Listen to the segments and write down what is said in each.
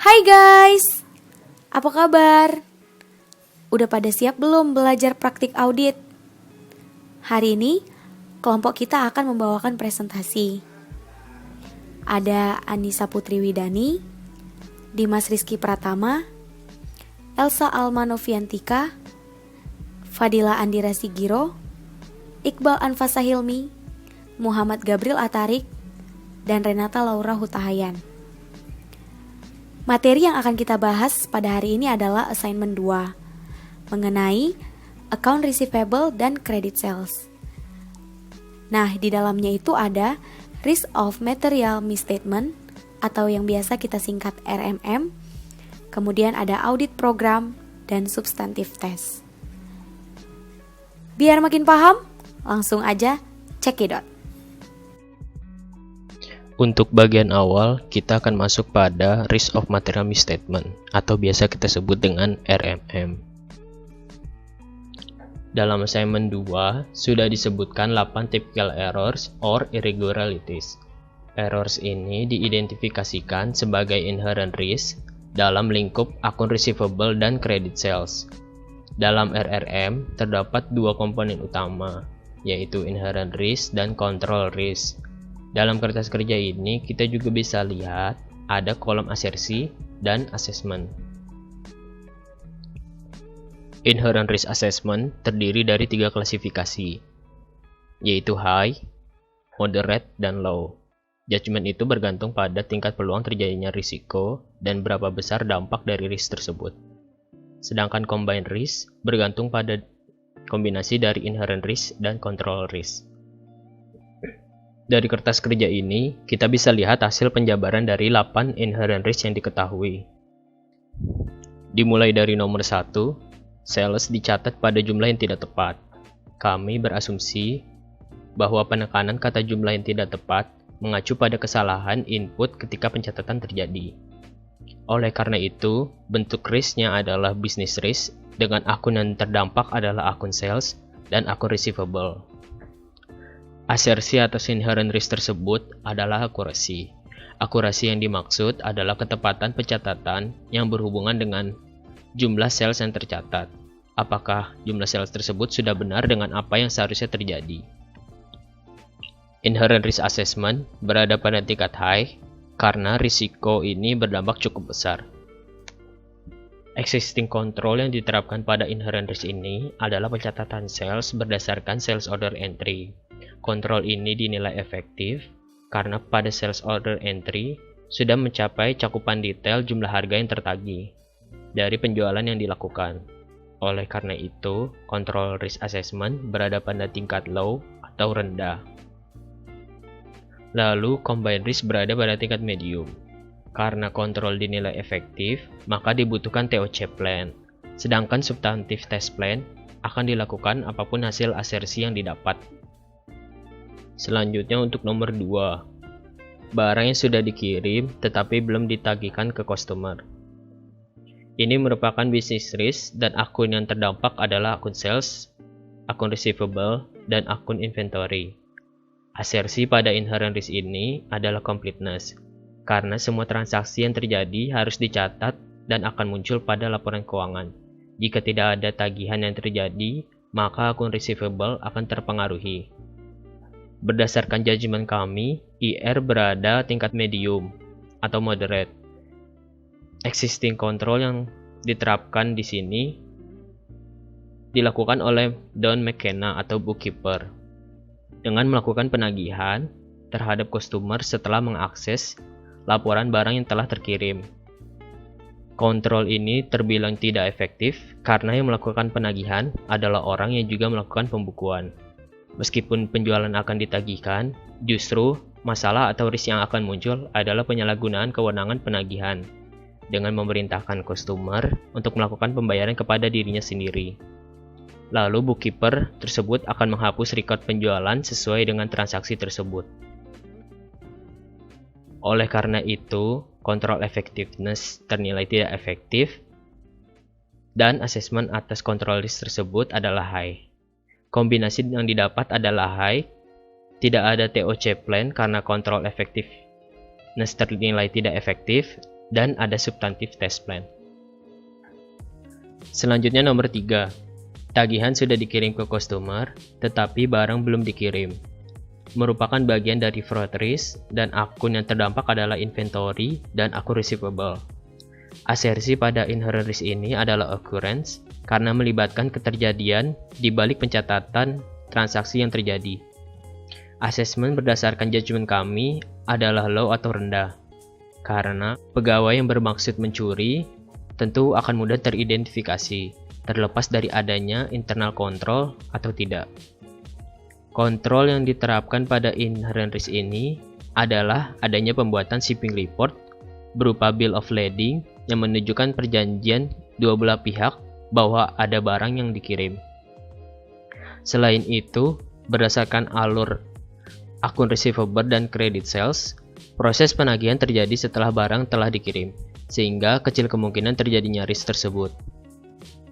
Hai guys, apa kabar? Udah pada siap belum belajar praktik audit? Hari ini, kelompok kita akan membawakan presentasi. Ada Anissa Putri Widani, Dimas Rizky Pratama, Elsa Almanoviantika, Fadila Andira Sigiro, Iqbal Anfasa Hilmi, Muhammad Gabriel Atarik, dan Renata Laura Hutahayan. Materi yang akan kita bahas pada hari ini adalah assignment 2 mengenai account receivable dan credit sales. Nah, di dalamnya itu ada risk of material misstatement atau yang biasa kita singkat RMM, kemudian ada audit program dan substantive test. Biar makin paham, langsung aja cekidot. Untuk bagian awal, kita akan masuk pada Risk of Material Misstatement atau biasa kita sebut dengan RMM. Dalam assignment 2, sudah disebutkan 8 typical errors or irregularities. Errors ini diidentifikasikan sebagai inherent risk dalam lingkup akun receivable dan credit sales. Dalam RRM, terdapat dua komponen utama, yaitu inherent risk dan control risk. Dalam kertas kerja ini, kita juga bisa lihat ada kolom asersi dan assessment. Inherent risk assessment terdiri dari 3 klasifikasi, yaitu high, moderate, dan low. Judgment itu bergantung pada tingkat peluang terjadinya risiko dan berapa besar dampak dari risk tersebut. Sedangkan combined risk bergantung pada kombinasi dari inherent risk dan control risk. Dari kertas kerja ini, kita bisa lihat hasil penjabaran dari 8 inherent risk yang diketahui. Dimulai dari nomor 1, sales dicatat pada jumlah yang tidak tepat. Kami berasumsi bahwa penekanan kata jumlah yang tidak tepat mengacu pada kesalahan input ketika pencatatan terjadi. Oleh karena itu, bentuk risknya adalah business risk dengan akun yang terdampak adalah akun sales dan akun receivable. Asersi atas inherent risk tersebut adalah akurasi. Akurasi yang dimaksud adalah ketepatan pencatatan yang berhubungan dengan jumlah sales yang tercatat. Apakah jumlah sales tersebut sudah benar dengan apa yang seharusnya terjadi? Inherent risk assessment berada pada tingkat high karena risiko ini berdampak cukup besar. Existing control yang diterapkan pada inherent risk ini adalah pencatatan sales berdasarkan sales order entry. Kontrol ini dinilai efektif karena pada sales order entry sudah mencapai cakupan detail jumlah harga yang tertagih dari penjualan yang dilakukan. Oleh karena itu, control risk assessment berada pada tingkat low atau rendah. Lalu, combined risk berada pada tingkat medium. Karena kontrol dinilai efektif, maka dibutuhkan TOC plan. Sedangkan substantive test plan akan dilakukan apapun hasil asersi yang didapat. Selanjutnya untuk nomor 2, barang yang sudah dikirim tetapi belum ditagihkan ke customer. Ini merupakan business risk dan akun yang terdampak adalah akun sales, akun receivable, dan akun inventory. Asersi pada inherent risk ini adalah completeness, karena semua transaksi yang terjadi harus dicatat dan akan muncul pada laporan keuangan. Jika tidak ada tagihan yang terjadi, maka akun receivable akan terpengaruhi. Berdasarkan judgement kami, IR berada tingkat medium atau moderate. Existing control yang diterapkan di sini dilakukan oleh Don McKenna atau bookkeeper dengan melakukan penagihan terhadap customer setelah mengakses laporan barang yang telah terkirim. Kontrol ini terbilang tidak efektif karena yang melakukan penagihan adalah orang yang juga melakukan pembukuan. Meskipun penjualan akan ditagihkan, justru masalah atau risk yang akan muncul adalah penyalahgunaan kewenangan penagihan dengan memerintahkan customer untuk melakukan pembayaran kepada dirinya sendiri. Lalu bookkeeper tersebut akan menghapus record penjualan sesuai dengan transaksi tersebut. Oleh karena itu, kontrol effectiveness ternilai tidak efektif dan asesmen atas kontrol risk tersebut adalah high. Kombinasi yang didapat adalah high, tidak ada TOC plan karena kontrol effectiveness ternilai tidak efektif, dan ada substantif test plan. Selanjutnya nomor 3. Tagihan sudah dikirim ke customer, tetapi barang belum dikirim. Merupakan bagian dari fraud risk, dan akun yang terdampak adalah inventory dan akun receivable. Asersi pada inherent risk ini adalah occurrence, karena melibatkan keterjadian di balik pencatatan transaksi yang terjadi. Assessment berdasarkan judgement kami adalah low atau rendah, karena pegawai yang bermaksud mencuri tentu akan mudah teridentifikasi, terlepas dari adanya internal control atau tidak. Kontrol yang diterapkan pada inherent risk ini adalah adanya pembuatan shipping report berupa bill of lading yang menunjukkan perjanjian dua belah pihak bahwa ada barang yang dikirim. Selain itu, berdasarkan alur akun receivable dan credit sales, proses penagihan terjadi setelah barang telah dikirim, sehingga kecil kemungkinan terjadinya risk tersebut.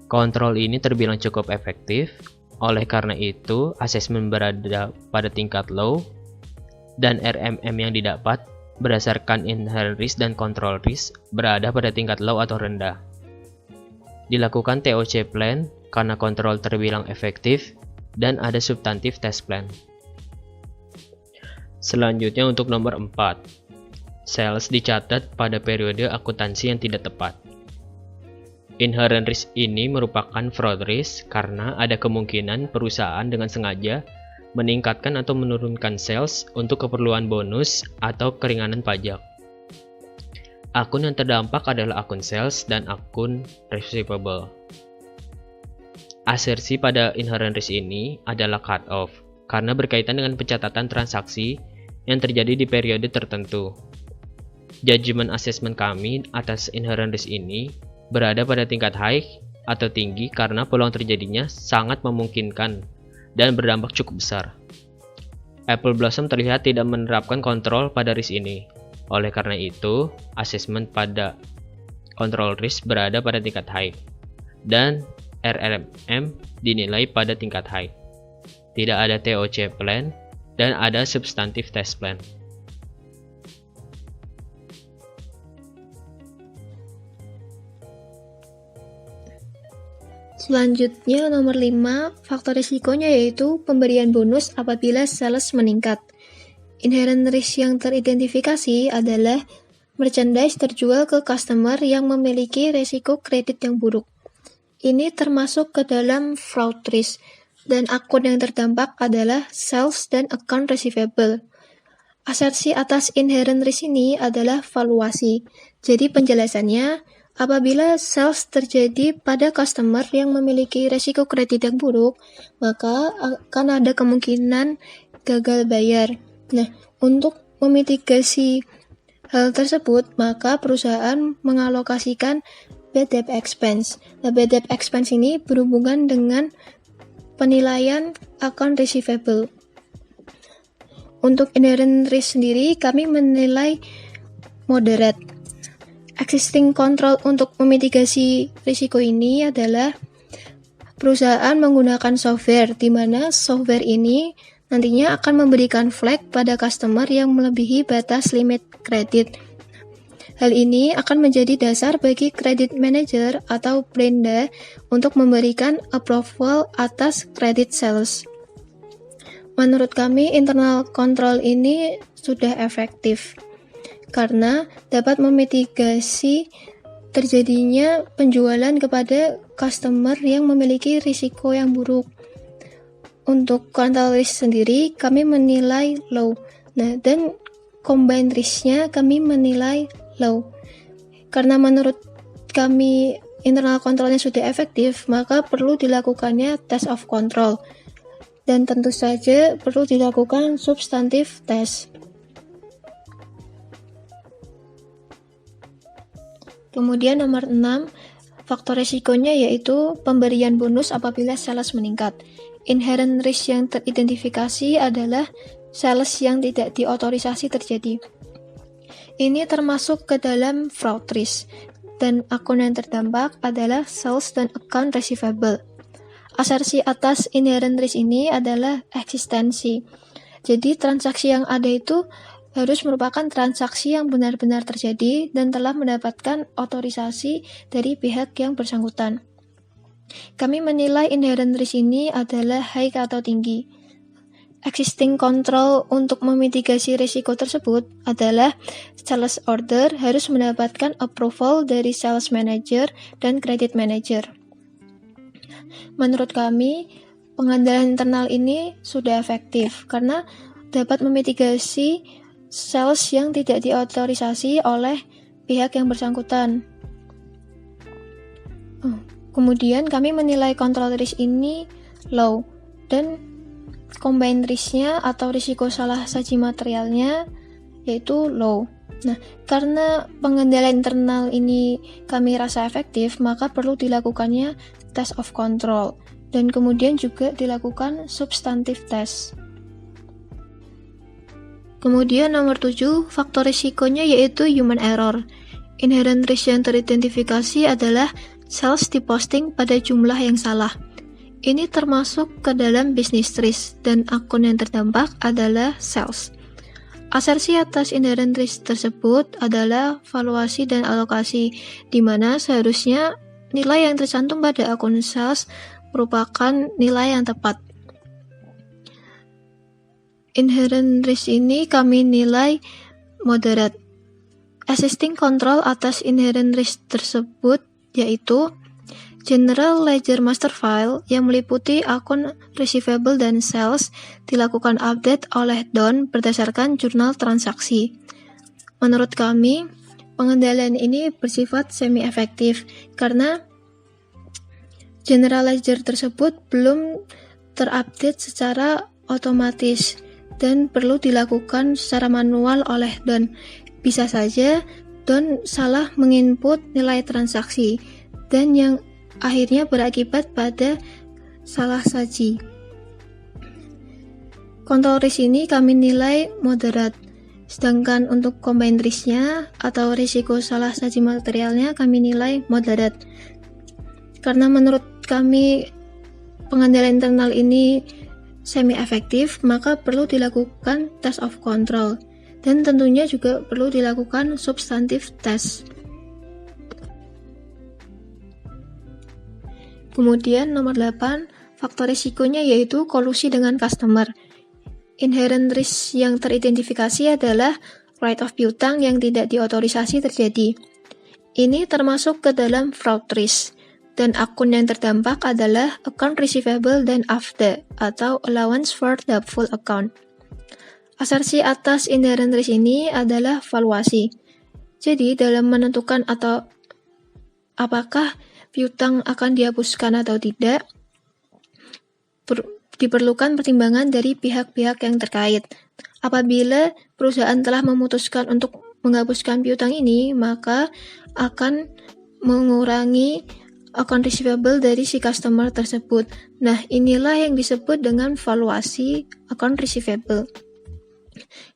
Kontrol ini terbilang cukup efektif, oleh karena itu asesmen berada pada tingkat low, dan RMM yang didapat berdasarkan inherent risk dan control risk berada pada tingkat low atau rendah. Dilakukan TOC plan karena kontrol terbilang efektif, dan ada substantif test plan. Selanjutnya untuk nomor 4. Sales dicatat pada periode akuntansi yang tidak tepat. Inherent risk ini merupakan fraud risk karena ada kemungkinan perusahaan dengan sengaja meningkatkan atau menurunkan sales untuk keperluan bonus atau keringanan pajak. Akun yang terdampak adalah akun sales dan akun receivable. Asersi pada inherent risk ini adalah cut off karena berkaitan dengan pencatatan transaksi yang terjadi di periode tertentu. Judgment assessment kami atas inherent risk ini berada pada tingkat high atau tinggi karena peluang terjadinya sangat memungkinkan dan berdampak cukup besar. Apple Blossom terlihat tidak menerapkan kontrol pada risk ini. Oleh karena itu, assessment pada control risk berada pada tingkat high dan RMM dinilai pada tingkat high. Tidak ada TOC plan dan ada substantive test plan. Selanjutnya nomor 5, faktor risikonya yaitu pemberian bonus apabila sales meningkat. Inherent risk yang teridentifikasi adalah merchandise terjual ke customer yang memiliki risiko kredit yang buruk. Ini termasuk ke dalam fraud risk, dan akun yang terdampak adalah sales dan account receivable. Asersi atas inherent risk ini adalah valuasi. Jadi penjelasannya, apabila sales terjadi pada customer yang memiliki risiko kredit yang buruk, maka akan ada kemungkinan gagal bayar. Nah, untuk memitigasi hal tersebut, maka perusahaan mengalokasikan bad debt expense. Nah, bad debt expense ini berhubungan dengan penilaian account receivable. Untuk inherent risk sendiri, kami menilai moderate. Existing control untuk memitigasi risiko ini adalah perusahaan menggunakan software, di mana software ini nantinya akan memberikan flag pada customer yang melebihi batas limit kredit. Hal ini akan menjadi dasar bagi credit manager atau Brenda untuk memberikan approval atas credit sales. Menurut kami, internal control ini sudah efektif karena dapat memitigasi terjadinya penjualan kepada customer yang memiliki risiko yang buruk. Untuk control risk sendiri, kami menilai low. Nah, dan combined risk-nya kami menilai low. Karena menurut kami internal control-nya sudah efektif, maka perlu dilakukannya test of control. Dan tentu saja perlu dilakukan substantive test. Kemudian nomor 6, faktor risikonya yaitu pemberian bonus apabila sales meningkat. Inherent risk yang teridentifikasi adalah sales yang tidak diotorisasi terjadi. Ini termasuk ke dalam fraud risk, dan akun yang terdampak adalah sales dan account receivable. Asersi atas inherent risk ini adalah eksistensi. Jadi transaksi yang ada itu harus merupakan transaksi yang benar-benar terjadi dan telah mendapatkan otorisasi dari pihak yang bersangkutan. Kami menilai inherent risk ini adalah high atau tinggi. Existing control untuk memitigasi risiko tersebut adalah sales order harus mendapatkan approval dari sales manager dan credit manager. Menurut kami, pengandalan internal ini sudah efektif karena dapat memitigasi sales yang tidak diotorisasi oleh pihak yang bersangkutan. Kemudian kami menilai control risk ini low dan combined risk-nya atau risiko salah saji materialnya yaitu low. Nah, karena pengendalian internal ini kami rasa efektif, maka perlu dilakukannya test of control dan kemudian juga dilakukan substantive test. Kemudian nomor 7, faktor risikonya yaitu human error. Inherent risk yang teridentifikasi adalah sales diposting pada jumlah yang salah. Ini termasuk ke dalam business risk dan akun yang terdampak adalah sales. Asersi atas inherent risk tersebut adalah valuasi dan alokasi, di mana seharusnya nilai yang tercantum pada akun sales merupakan nilai yang tepat. Inherent risk ini kami nilai moderate. Existing control atas inherent risk tersebut yaitu General Ledger Master File yang meliputi akun receivable dan sales dilakukan update oleh Don berdasarkan jurnal transaksi. Menurut kami, pengendalian ini bersifat semi-efektif karena General Ledger tersebut belum terupdate secara otomatis dan perlu dilakukan secara manual oleh Don. Bisa saja Don salah menginput nilai transaksi dan yang akhirnya berakibat pada salah saji. Control risk ini kami nilai moderate, sedangkan untuk combined risk-nya atau risiko salah saji materialnya kami nilai moderate. Karena menurut kami pengendalian internal ini semi-efektif, maka perlu dilakukan test of control dan tentunya juga perlu dilakukan substantive test. Kemudian nomor 8, faktor risikonya yaitu kolusi dengan customer. Inherent risk yang teridentifikasi adalah right of piutang yang tidak diotorisasi terjadi. Ini termasuk ke dalam fraud risk, dan akun yang terdampak adalah account receivable dan AFD atau allowance for doubtful account. Asersi atas inherent risk ini adalah valuasi. Jadi dalam menentukan atau apakah piutang akan dihapuskan atau tidak, diperlukan pertimbangan dari pihak-pihak yang terkait. Apabila perusahaan telah memutuskan untuk menghapuskan piutang ini, maka akan mengurangi account receivable dari si customer tersebut. Nah, inilah yang disebut dengan valuasi account receivable.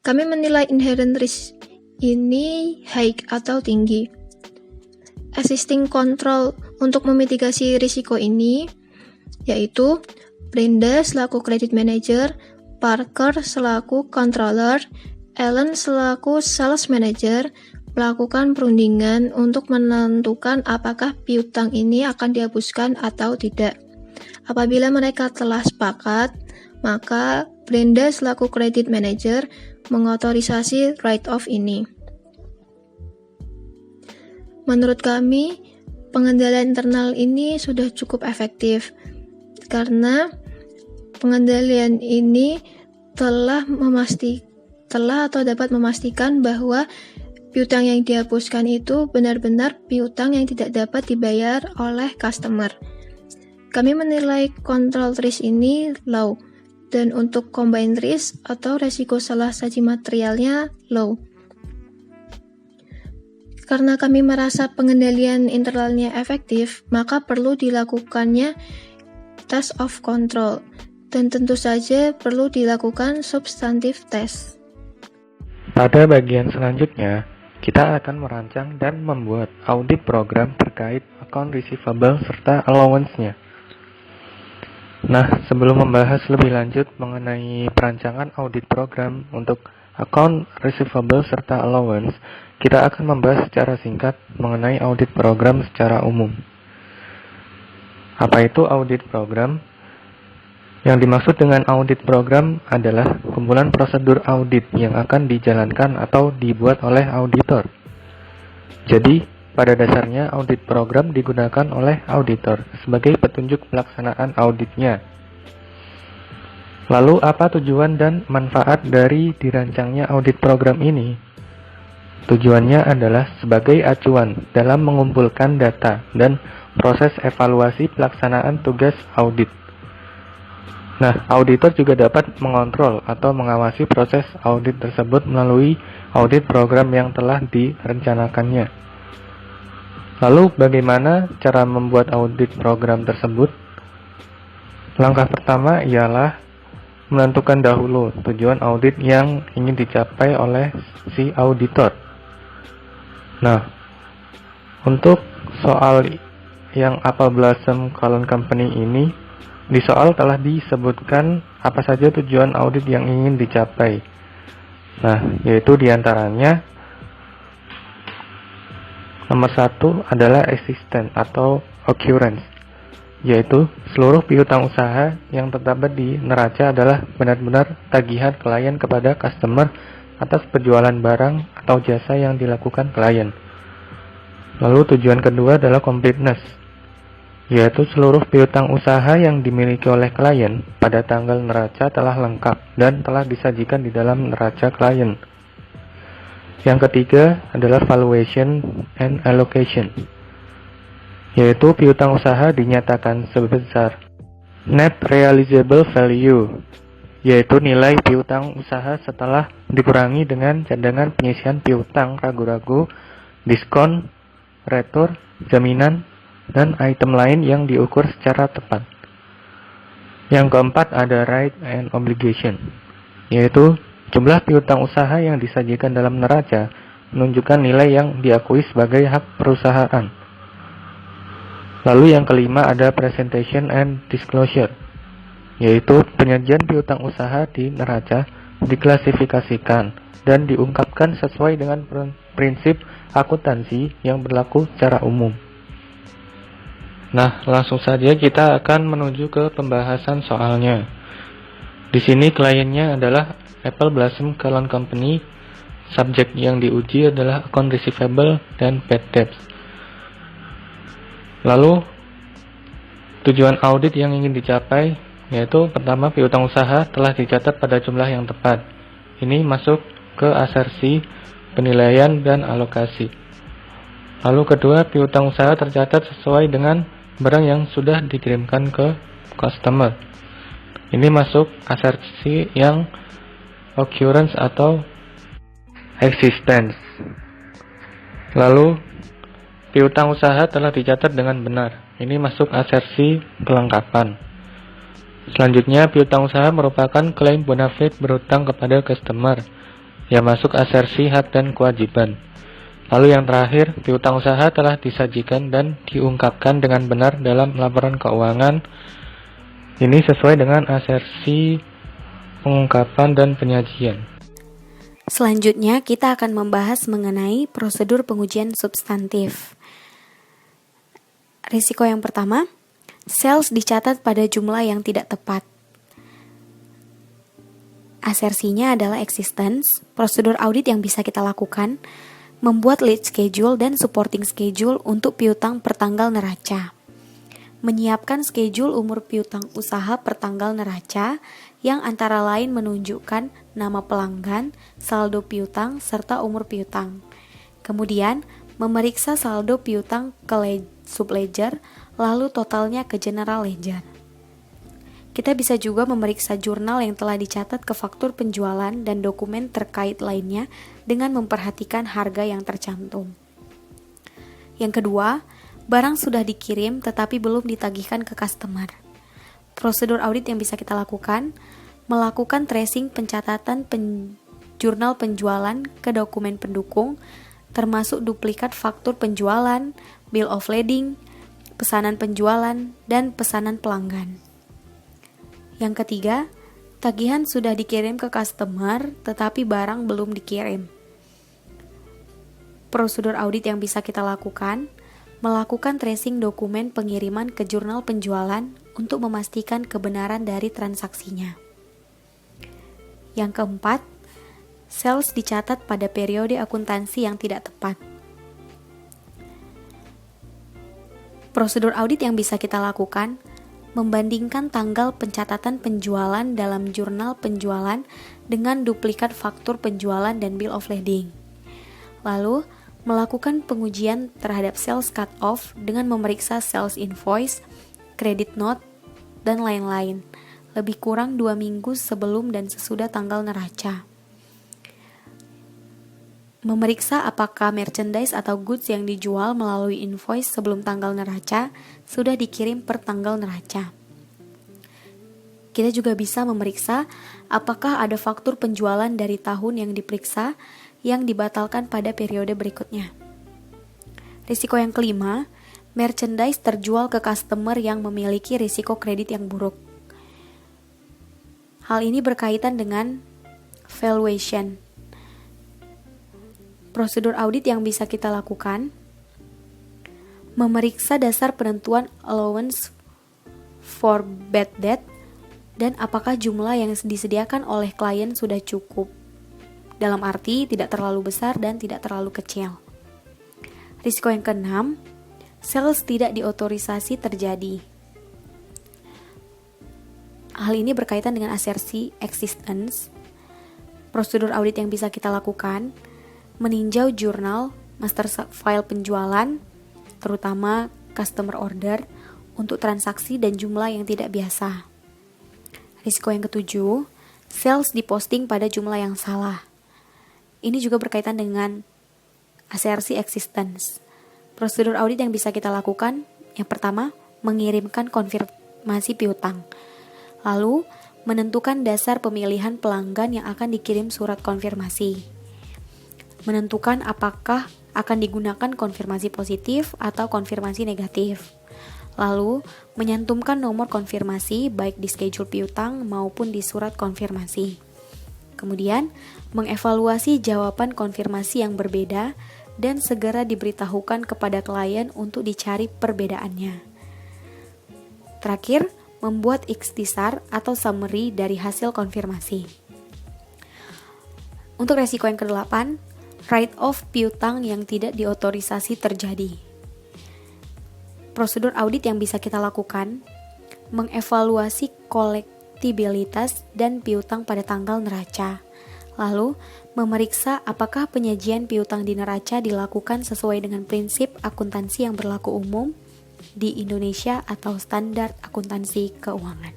Kami menilai inherent risk ini high atau tinggi. Existing control untuk memitigasi risiko ini yaitu Brenda selaku credit manager, Parker selaku controller, Ellen selaku sales manager melakukan perundingan untuk menentukan apakah piutang ini akan dihapuskan atau tidak. Apabila mereka telah sepakat, maka Brenda selaku credit manager mengotorisasi write-off ini. Menurut kami, pengendalian internal ini sudah cukup efektif karena pengendalian ini telah atau dapat memastikan bahwa piutang yang dihapuskan itu benar-benar piutang yang tidak dapat dibayar oleh customer. Kami menilai control risk ini low dan untuk combined risk atau resiko salah saji materialnya low. Karena kami merasa pengendalian internalnya efektif, maka perlu dilakukannya test of control, dan tentu saja perlu dilakukan substantive test. Pada bagian selanjutnya, kita akan merancang dan membuat audit program terkait account receivable serta allowance-nya. Nah, sebelum membahas lebih lanjut mengenai perancangan audit program untuk account receivable serta allowance, kita akan membahas secara singkat mengenai audit program secara umum. Apa itu audit program? Yang dimaksud dengan audit program adalah kumpulan prosedur audit yang akan dijalankan atau dibuat oleh auditor. Jadi, pada dasarnya audit program digunakan oleh auditor sebagai petunjuk pelaksanaan auditnya. Lalu apa tujuan dan manfaat dari dirancangnya audit program ini? Tujuannya adalah sebagai acuan dalam mengumpulkan data dan proses evaluasi pelaksanaan tugas audit. Nah, auditor juga dapat mengontrol atau mengawasi proses audit tersebut melalui audit program yang telah direncanakannya. Lalu, bagaimana cara membuat audit program tersebut? Langkah pertama ialah menentukan dahulu tujuan audit yang ingin dicapai oleh si auditor. Nah, untuk soal yang Apple Blossom Colon Company ini, di soal telah disebutkan apa saja tujuan audit yang ingin dicapai. Nah, yaitu diantaranya nomor 1 adalah existence atau occurrence, yaitu seluruh piutang usaha yang terdapat di neraca adalah benar-benar tagihan klien kepada customer atas penjualan barang atau jasa yang dilakukan klien. Lalu tujuan kedua adalah completeness, yaitu seluruh piutang usaha yang dimiliki oleh klien pada tanggal neraca telah lengkap dan telah disajikan di dalam neraca klien. Yang ketiga adalah valuation and allocation, yaitu piutang usaha dinyatakan sebesar net realizable value, yaitu nilai piutang usaha setelah dikurangi dengan cadangan pengisian piutang ragu-ragu, diskon, retur, jaminan, dan item lain yang diukur secara tepat. Yang keempat ada right and obligation, yaitu jumlah piutang usaha yang disajikan dalam neraca menunjukkan nilai yang diakui sebagai hak perusahaan. Lalu yang kelima ada presentation and disclosure, yaitu penyajian piutang usaha di neraca diklasifikasikan dan diungkapkan sesuai dengan prinsip akuntansi yang berlaku secara umum. Nah, langsung saja kita akan menuju ke pembahasan soalnya. Di sini kliennya adalah Apple Blossom Colon Company, subjek yang diuji adalah account receivable dan bad debts. Lalu, tujuan audit yang ingin dicapai, yaitu pertama piutang usaha telah dicatat pada jumlah yang tepat. Ini masuk ke asersi, penilaian, dan alokasi. Lalu kedua, piutang usaha tercatat sesuai dengan barang yang sudah dikirimkan ke customer. Ini masuk asersi yang occurrence atau existence. Lalu, piutang usaha telah dicatat dengan benar. Ini masuk asersi kelengkapan. Selanjutnya, piutang usaha merupakan klaim bona fide berutang kepada customer, yang masuk asersi hak dan kewajiban. Lalu yang terakhir, piutang usaha telah disajikan dan diungkapkan dengan benar dalam laporan keuangan. Ini sesuai dengan asersi pengungkapan dan penyajian. Selanjutnya, kita akan membahas mengenai prosedur pengujian substantif. Risiko yang pertama, sales dicatat pada jumlah yang tidak tepat. Asersinya adalah existence, prosedur audit yang bisa kita lakukan, membuat lead schedule dan supporting schedule untuk piutang per tanggal neraca. Menyiapkan schedule umur piutang usaha per tanggal neraca yang antara lain menunjukkan nama pelanggan, saldo piutang, serta umur piutang. Kemudian, memeriksa saldo piutang ke subledger, lalu totalnya ke general ledger. Kita bisa juga memeriksa jurnal yang telah dicatat ke faktur penjualan dan dokumen terkait lainnya dengan memperhatikan harga yang tercantum. Yang kedua, barang sudah dikirim tetapi belum ditagihkan ke customer. Prosedur audit yang bisa kita lakukan, melakukan tracing pencatatan jurnal penjualan ke dokumen pendukung, termasuk duplikat faktur penjualan, bill of lading, pesanan penjualan, dan pesanan pelanggan. Yang ketiga, tagihan sudah dikirim ke customer tetapi barang belum dikirim. Prosedur audit yang bisa kita lakukan, melakukan tracing dokumen pengiriman ke jurnal penjualan untuk memastikan kebenaran dari transaksinya. Yang keempat, sales dicatat pada periode akuntansi yang tidak tepat. Prosedur audit yang bisa kita lakukan, membandingkan tanggal pencatatan penjualan dalam jurnal penjualan dengan duplikat faktur penjualan dan bill of lading. Lalu, melakukan pengujian terhadap sales cut-off dengan memeriksa sales invoice, credit note, dan lain-lain, lebih kurang 2 minggu sebelum dan sesudah tanggal neraca. Memeriksa apakah merchandise atau goods yang dijual melalui invoice sebelum tanggal neraca sudah dikirim per tanggal neraca. Kita juga bisa memeriksa apakah ada faktur penjualan dari tahun yang diperiksa yang dibatalkan pada periode berikutnya. Risiko yang kelima, merchandise terjual ke customer yang memiliki risiko kredit yang buruk. Hal ini berkaitan dengan valuation. Prosedur audit yang bisa kita lakukan, memeriksa dasar penentuan allowance for bad debt dan apakah jumlah yang disediakan oleh klien sudah cukup. Dalam arti tidak terlalu besar dan tidak terlalu kecil. Risiko yang keenam, sales tidak diotorisasi terjadi. Hal ini berkaitan dengan asersi existence. Prosedur audit yang bisa kita lakukan, meninjau jurnal, master file penjualan, terutama customer order, untuk transaksi dan jumlah yang tidak biasa. Risiko yang ketujuh, sales diposting pada jumlah yang salah. Ini juga berkaitan dengan asersi existence. Prosedur audit yang bisa kita lakukan, yang pertama, mengirimkan konfirmasi piutang. Lalu, menentukan dasar pemilihan pelanggan yang akan dikirim surat konfirmasi. Menentukan apakah akan digunakan konfirmasi positif atau konfirmasi negatif. Lalu, menyantumkan nomor konfirmasi baik di schedule piutang maupun di surat konfirmasi. Kemudian, mengevaluasi jawaban konfirmasi yang berbeda dan segera diberitahukan kepada klien untuk dicari perbedaannya. Terakhir, membuat ikhtisar atau summary dari hasil konfirmasi. Untuk resiko yang ke-8, write-off piutang yang tidak diotorisasi terjadi. Prosedur audit yang bisa kita lakukan, mengevaluasi kolektibilitas dan piutang pada tanggal neraca. Lalu, memeriksa apakah penyajian piutang di neraca dilakukan sesuai dengan prinsip akuntansi yang berlaku umum di Indonesia atau standar akuntansi keuangan.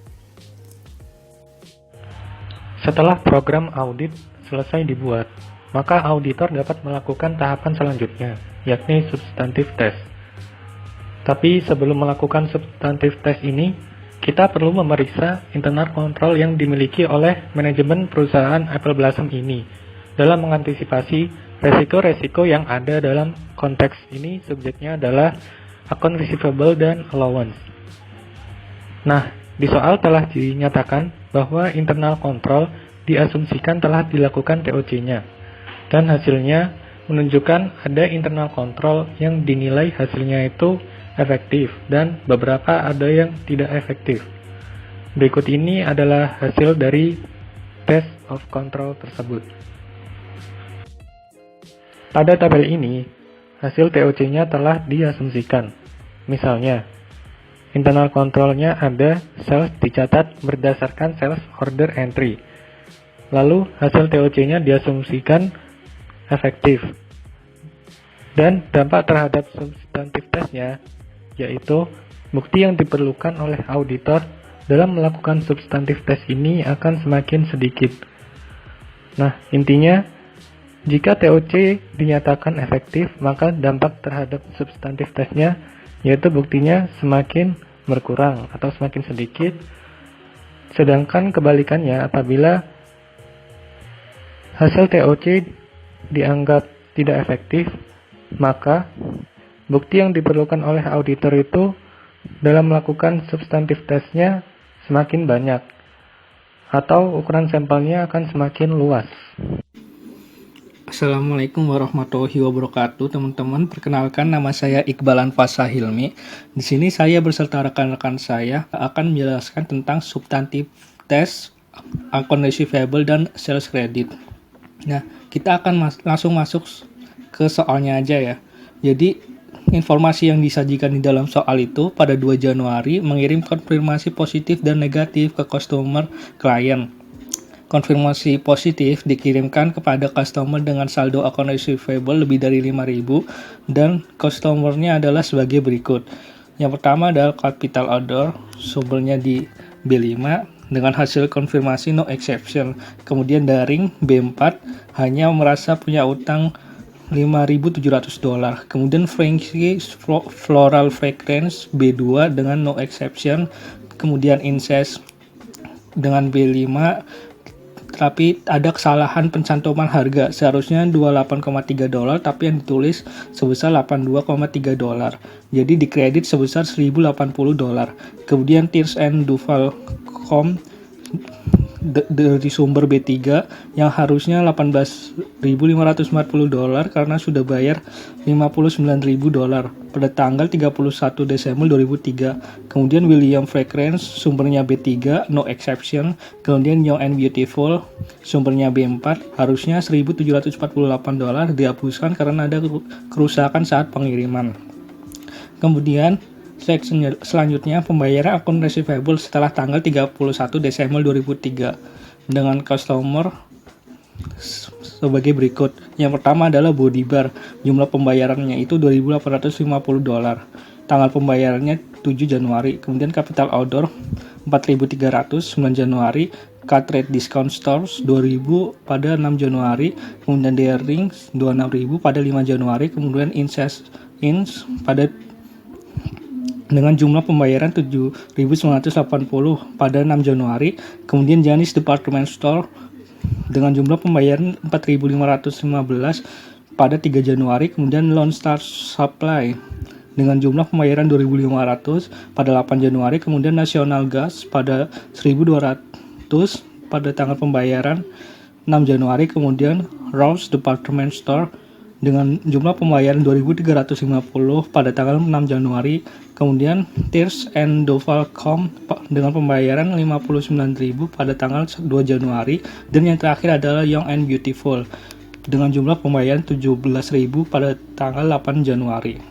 Setelah program audit selesai dibuat, maka auditor dapat melakukan tahapan selanjutnya, yakni substantive test. Tapi sebelum melakukan substantive test ini, kita perlu memeriksa internal control yang dimiliki oleh manajemen perusahaan Apple Blossom ini dalam mengantisipasi resiko-resiko yang ada. Dalam konteks ini, subjeknya adalah account receivable dan allowance. Nah, di soal telah dinyatakan bahwa internal control diasumsikan telah dilakukan TOC-nya, dan hasilnya menunjukkan ada internal control yang dinilai hasilnya itu efektif dan beberapa ada yang tidak efektif. Berikut ini adalah hasil dari test of control tersebut. Pada tabel ini, hasil TOC-nya telah diasumsikan. Misalnya, internal control-nya ada sales dicatat berdasarkan sales order entry. Lalu hasil TOC-nya diasumsikan efektif. Dan dampak terhadap substantive test-nya, yaitu bukti yang diperlukan oleh auditor dalam melakukan substantive test ini akan semakin sedikit. Nah, intinya, jika TOC dinyatakan efektif, maka dampak terhadap substantive test-nya, yaitu buktinya semakin berkurang atau semakin sedikit. Sedangkan kebalikannya, apabila hasil TOC dianggap tidak efektif, maka bukti yang diperlukan oleh auditor itu dalam melakukan substantive test-nya semakin banyak. atau ukuran sampelnya akan semakin luas. Assalamualaikum warahmatullahi wabarakatuh, teman-teman. Perkenalkan, nama saya Iqbal Anfasa Hilmi. Di sini saya beserta rekan-rekan saya akan menjelaskan tentang substantif tes, account receivable, dan sales credit. Nah, kita akan langsung masuk ke soalnya aja ya. Jadi, informasi yang disajikan di dalam soal itu pada 2 Januari mengirim konfirmasi positif dan negatif ke customer klien. Konfirmasi positif dikirimkan kepada customer dengan saldo account receivable lebih dari 5.000 dan customernya adalah sebagai berikut. Yang pertama adalah capital order, sumbernya di B5 dengan hasil konfirmasi no exception. Kemudian daring B4 hanya merasa punya utang $5.700. Kemudian Frankie Floral Fragrance B2 dengan no exception. Kemudian Incest dengan B5 tapi ada kesalahan pencantuman harga, seharusnya $28.3 tapi yang ditulis sebesar $82.3. Jadi dikredit sebesar $1.080. Kemudian Tears and Duval.com dari sumber B3 yang harusnya $18.540 karena sudah bayar $59.000 pada tanggal 31 Desember 2003. Kemudian William Fragrance sumbernya B3 no exception. Kemudian Young and Beautiful sumbernya B4 harusnya $1.748 dihapuskan karena ada kerusakan saat pengiriman. Kemudian selanjutnya pembayaran akun receivable setelah tanggal 31 Desember 2003 dengan customer sebagai berikut. Yang pertama adalah Body Bar, jumlah pembayarannya itu $2.850. Tanggal pembayarannya 7 Januari. Kemudian Capital Order 4.300 9 Januari. Cut Rate Discount Stores 2.000 pada 6 Januari. Kemudian Daring 26.000 pada 5 Januari. Kemudian Incest pada dengan jumlah pembayaran 7.980 pada 6 Januari. Kemudian Janis Department Store dengan jumlah pembayaran 4.515 pada 3 Januari. Kemudian Lone Star Supply dengan jumlah pembayaran 2.500 pada 8 Januari. Kemudian National Gas pada 1.200 pada tanggal pembayaran 6 Januari. Kemudian Rouse Department Store dengan jumlah pembayaran 2.350 pada tanggal 6 Januari. Kemudian Tears and Duval.com dengan pembayaran 59.000 pada tanggal 2 Januari. Dan yang terakhir adalah Young and Beautiful dengan jumlah pembayaran 17.000 pada tanggal 8 Januari.